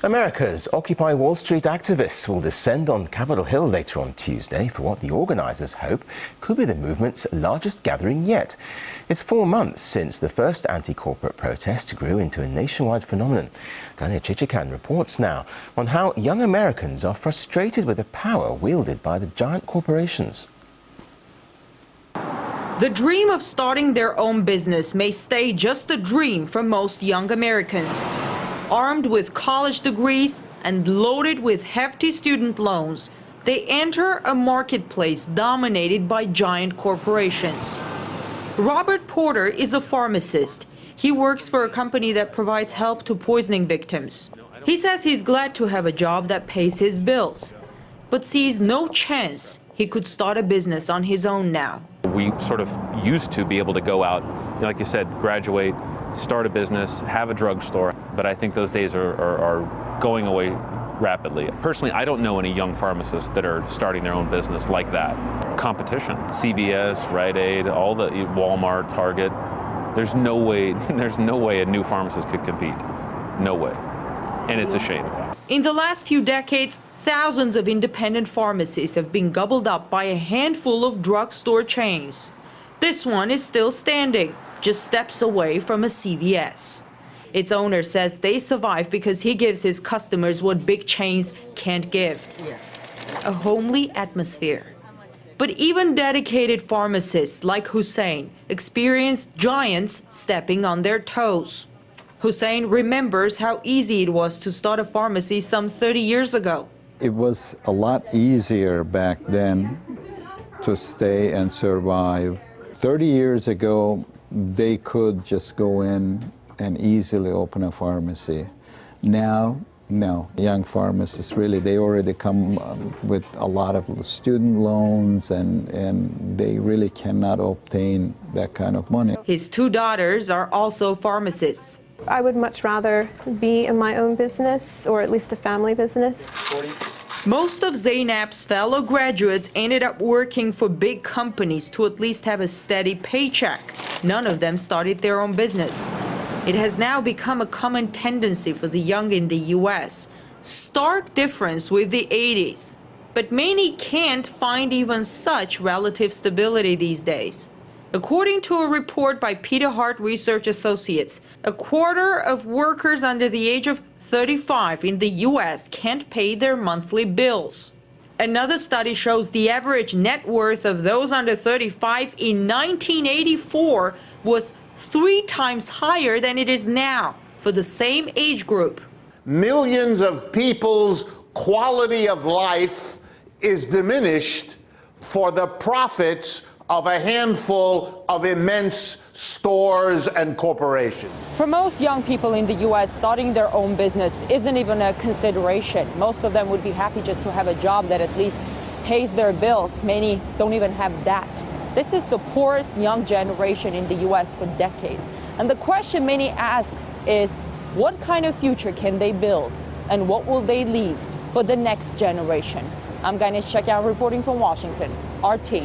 America's Occupy Wall Street activists will descend on Capitol Hill later on Tuesday for what the organisers hope could be the movement's largest gathering yet. It's 4 months since the first anti-corporate protest grew into a nationwide phenomenon. Gania Chichikan reports now on how young Americans are frustrated with the power wielded by the giant corporations. The dream of starting their own business may stay just a dream for most young Americans. Armed with college degrees and loaded with hefty student loans, they enter a marketplace dominated by giant corporations. Robert Porter is a pharmacist. He works for a company that provides help to poisoning victims. He says he's glad to have a job that pays his bills, but sees no chance he could start a business on his own now. We sort of used to be able to go out, like you said, graduate, start a business, have a drugstore, but I think those days are going away rapidly. Personally, I don't know any young pharmacists that are starting their own business like that. Competition, CVS, Rite Aid, all the Walmart, Target. There's no way a new pharmacist could compete. No way. And it's a shame. In the last few decades, thousands of independent pharmacies have been gobbled up by a handful of drugstore chains. This one is still standing, just steps away from a CVS. Its owner says they survive because he gives his customers what big chains can't give: a homely atmosphere. But even dedicated pharmacists like Hussein experience giants stepping on their toes. Hussein remembers how easy it was to start a pharmacy some 30 years ago. It was a lot easier back then to stay and survive. 30 years ago, they could just go in and easily open a pharmacy. Now, no. Young pharmacists, really, they already come with a lot of student loans, and they really cannot obtain that kind of money. His 2 daughters are also pharmacists. I would much rather be in my own business, or at least a family business. Most of Zainab's fellow graduates ended up working for big companies to at least have a steady paycheck. None of them started their own business. It has now become a common tendency for the young in the U.S. Stark difference with the 80s. But many can't find even such relative stability these days. According to a report by Peter Hart Research Associates, a quarter of workers under the age of 35 in the U.S. can't pay their monthly bills. Another study shows the average net worth of those under 35 in 1984 was 3 times higher than it is now for the same age group. Millions of people's quality of life is diminished for the profits of a handful of immense stores and corporations. For most young people in the U.S., starting their own business isn't even a consideration. Most of them would be happy just to have a job that at least pays their bills. Many don't even have that. This is the poorest young generation in the U.S. for decades. And the question many ask is, what kind of future can they build? And what will they leave for the next generation? I'm Gania Chichikan reporting from Washington, RT.